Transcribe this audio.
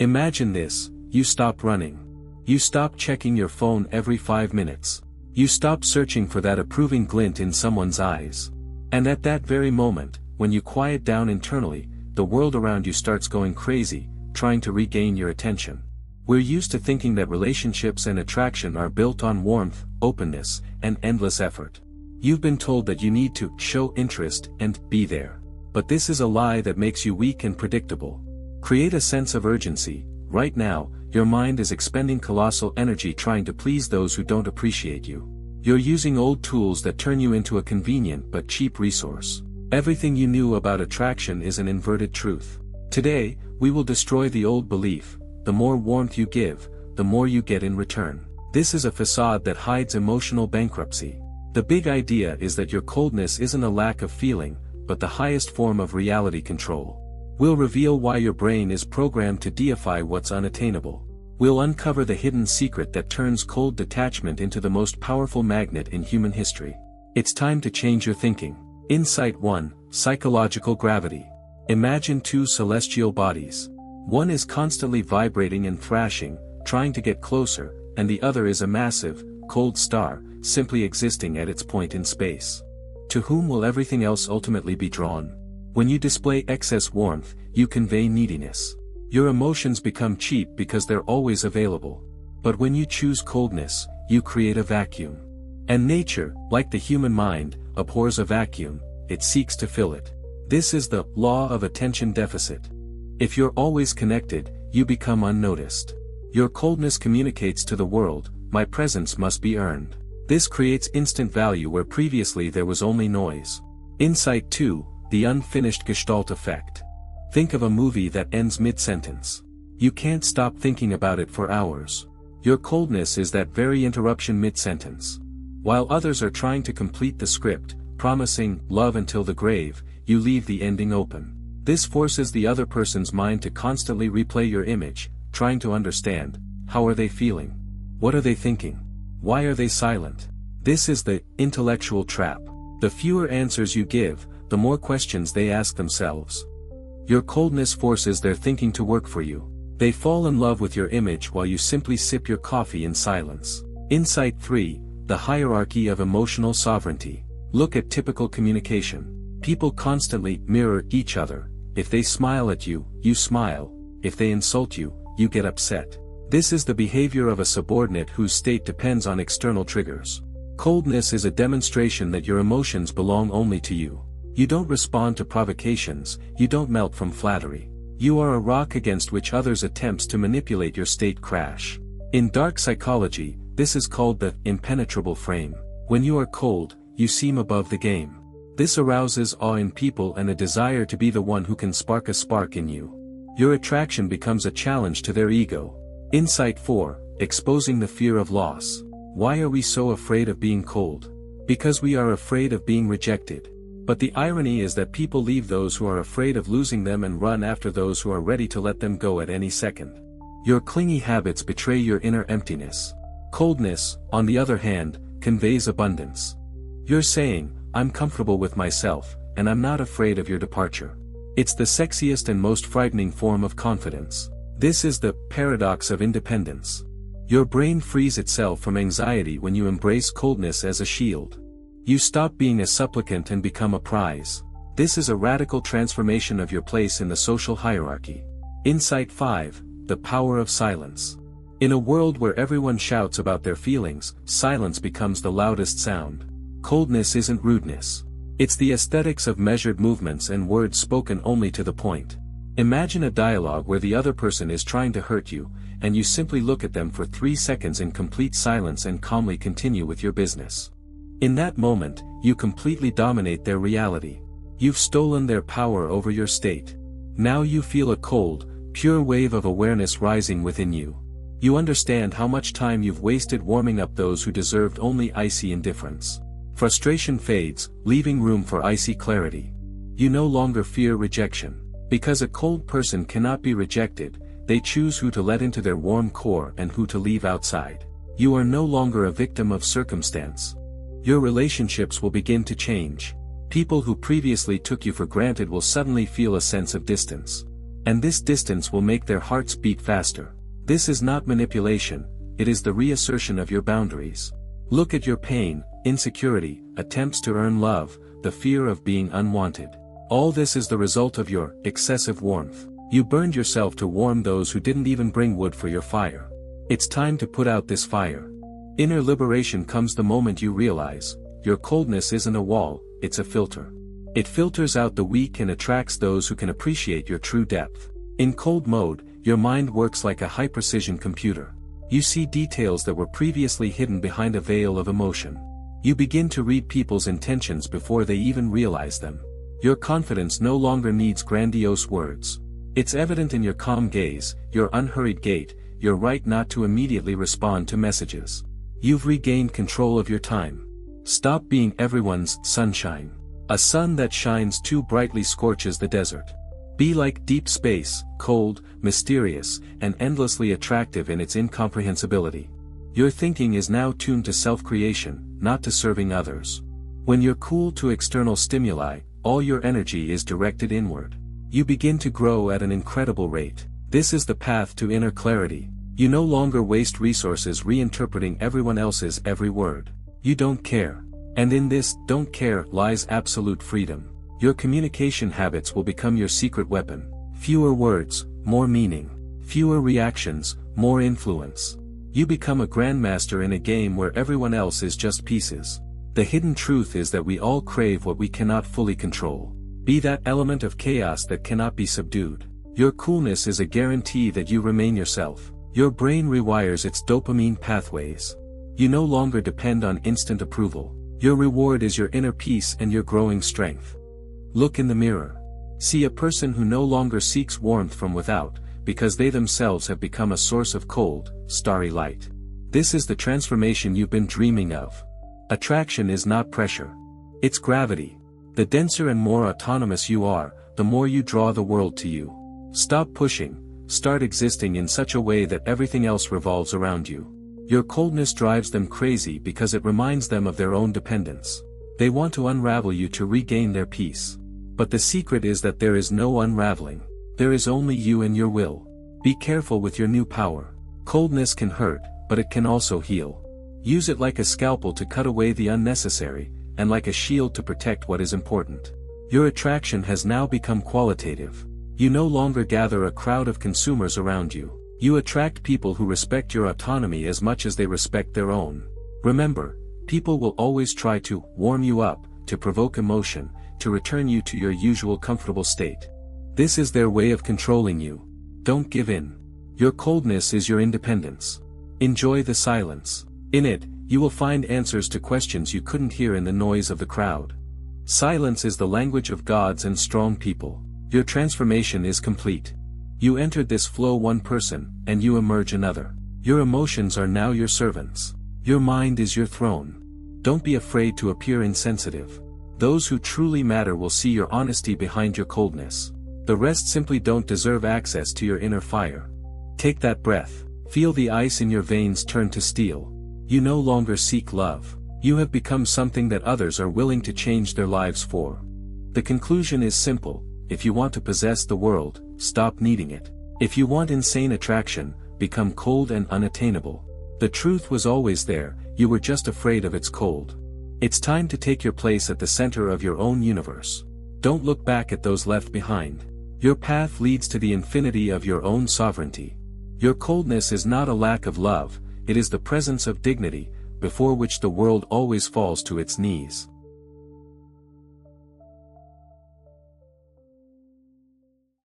Imagine this: you stop running. You stop checking your phone every 5 minutes. You stop searching for that approving glint in someone's eyes. And at that very moment, when you quiet down internally, the world around you starts going crazy, trying to regain your attention. We're used to thinking that relationships and attraction are built on warmth, openness, and endless effort. You've been told that you need to show interest and be there. But this is a lie that makes you weak and predictable. Create a sense of urgency. Right now, your mind is expending colossal energy trying to please those who don't appreciate you. You're using old tools that turn you into a convenient but cheap resource. Everything you knew about attraction is an inverted truth. Today, we will destroy the old belief: the more warmth you give, the more you get in return. This is a facade that hides emotional bankruptcy. The big idea is that your coldness isn't a lack of feeling, but the highest form of reality control. We'll reveal why your brain is programmed to deify what's unattainable. We'll uncover the hidden secret that turns cold detachment into the most powerful magnet in human history. It's time to change your thinking. Insight 1: Psychological gravity. Imagine two celestial bodies. One is constantly vibrating and thrashing, trying to get closer, and the other is a massive, cold star, simply existing at its point in space. To whom will everything else ultimately be drawn? When you display excess warmth, you convey neediness. Your emotions become cheap because they're always available. But when you choose coldness, you create a vacuum. And nature, like the human mind, abhors a vacuum. It seeks to fill it. This is the law of attention deficit. If you're always connected, you become unnoticed. Your coldness communicates to the world: my presence must be earned. This creates instant value where previously there was only noise. Insight 2: The unfinished Gestalt effect. Think of a movie that ends mid-sentence. You can't stop thinking about it for hours. Your coldness is that very interruption mid-sentence. While others are trying to complete the script, promising love until the grave, you leave the ending open. This forces the other person's mind to constantly replay your image, trying to understand: how are they feeling? What are they thinking? Why are they silent? This is the intellectual trap. The fewer answers you give, the more questions they ask themselves. Your coldness forces their thinking to work for you. They fall in love with your image while you simply sip your coffee in silence. Insight 3: The hierarchy of emotional sovereignty. Look at typical communication. People constantly mirror each other. If they smile at you, you smile. If they insult you, you get upset. This is the behavior of a subordinate whose state depends on external triggers. Coldness is a demonstration that your emotions belong only to you. You don't respond to provocations, you don't melt from flattery. You are a rock against which others' attempts to manipulate your state crash. In dark psychology, this is called the impenetrable frame. When you are cold, you seem above the game. This arouses awe in people and a desire to be the one who can spark a spark in you. Your attraction becomes a challenge to their ego. Insight 4: Exposing the fear of loss. Why are we so afraid of being cold? Because we are afraid of being rejected. But the irony is that people leave those who are afraid of losing them and run after those who are ready to let them go at any second. Your clingy habits betray your inner emptiness. Coldness, on the other hand, conveys abundance. You're saying, I'm comfortable with myself, and I'm not afraid of your departure. It's the sexiest and most frightening form of confidence. This is the paradox of independence. Your brain frees itself from anxiety when you embrace coldness as a shield. You stop being a supplicant and become a prize. This is a radical transformation of your place in the social hierarchy. Insight 5: The power of silence. In a world where everyone shouts about their feelings, silence becomes the loudest sound. Coldness isn't rudeness. It's the aesthetics of measured movements and words spoken only to the point. Imagine a dialogue where the other person is trying to hurt you, and you simply look at them for 3 seconds in complete silence and calmly continue with your business. In that moment, you completely dominate their reality. You've stolen their power over your state. Now you feel a cold, pure wave of awareness rising within you. You understand how much time you've wasted warming up those who deserved only icy indifference. Frustration fades, leaving room for icy clarity. You no longer fear rejection. Because a cold person cannot be rejected, they choose who to let into their warm core and who to leave outside. You are no longer a victim of circumstance. Your relationships will begin to change. People who previously took you for granted will suddenly feel a sense of distance. And this distance will make their hearts beat faster. This is not manipulation, it is the reassertion of your boundaries. Look at your pain, insecurity, attempts to earn love, the fear of being unwanted. All this is the result of your excessive warmth. You burned yourself to warm those who didn't even bring wood for your fire. It's time to put out this fire. Inner liberation comes the moment you realize, your coldness isn't a wall, it's a filter. It filters out the weak and attracts those who can appreciate your true depth. In cold mode, your mind works like a high-precision computer. You see details that were previously hidden behind a veil of emotion. You begin to read people's intentions before they even realize them. Your confidence no longer needs grandiose words. It's evident in your calm gaze, your unhurried gait, your right not to immediately respond to messages. You've regained control of your time. Stop being everyone's sunshine. A sun that shines too brightly scorches the desert. Be like deep space, cold, mysterious, and endlessly attractive in its incomprehensibility. Your thinking is now tuned to self-creation, not to serving others. When you're cool to external stimuli, all your energy is directed inward. You begin to grow at an incredible rate. This is the path to inner clarity. You no longer waste resources reinterpreting everyone else's every word. You don't care. And in this don't care lies absolute freedom. Your communication habits will become your secret weapon. Fewer words, more meaning. Fewer reactions, more influence. You become a grandmaster in a game where everyone else is just pieces. The hidden truth is that we all crave what we cannot fully control. Be that element of chaos that cannot be subdued. Your coolness is a guarantee that you remain yourself. Your brain rewires its dopamine pathways. You no longer depend on instant approval. Your reward is your inner peace and your growing strength. Look in the mirror. See a person who no longer seeks warmth from without, because they themselves have become a source of cold, starry light. This is the transformation you've been dreaming of. Attraction is not pressure. It's gravity. The denser and more autonomous you are, the more you draw the world to you. Stop pushing, start existing in such a way that everything else revolves around you. Your coldness drives them crazy because it reminds them of their own dependence. They want to unravel you to regain their peace. But the secret is that there is no unraveling. There is only you and your will. Be careful with your new power. Coldness can hurt, but it can also heal. Use it like a scalpel to cut away the unnecessary, and like a shield to protect what is important. Your attraction has now become qualitative. You no longer gather a crowd of consumers around you. You attract people who respect your autonomy as much as they respect their own. Remember, people will always try to warm you up, to provoke emotion, to return you to your usual comfortable state. This is their way of controlling you. Don't give in. Your coldness is your independence. Enjoy the silence. In it, you will find answers to questions you couldn't hear in the noise of the crowd. Silence is the language of gods and strong people. Your transformation is complete. You entered this flow one person, and you emerge another. Your emotions are now your servants. Your mind is your throne. Don't be afraid to appear insensitive. Those who truly matter will see your honesty behind your coldness. The rest simply don't deserve access to your inner fire. Take that breath. Feel the ice in your veins turn to steel. You no longer seek love. You have become something that others are willing to change their lives for. The conclusion is simple. If you want to possess the world, stop needing it. If you want insane attraction, become cold and unattainable. The truth was always there, you were just afraid of its cold. It's time to take your place at the center of your own universe. Don't look back at those left behind. Your path leads to the infinity of your own sovereignty. Your coldness is not a lack of love, it is the presence of dignity, before which the world always falls to its knees.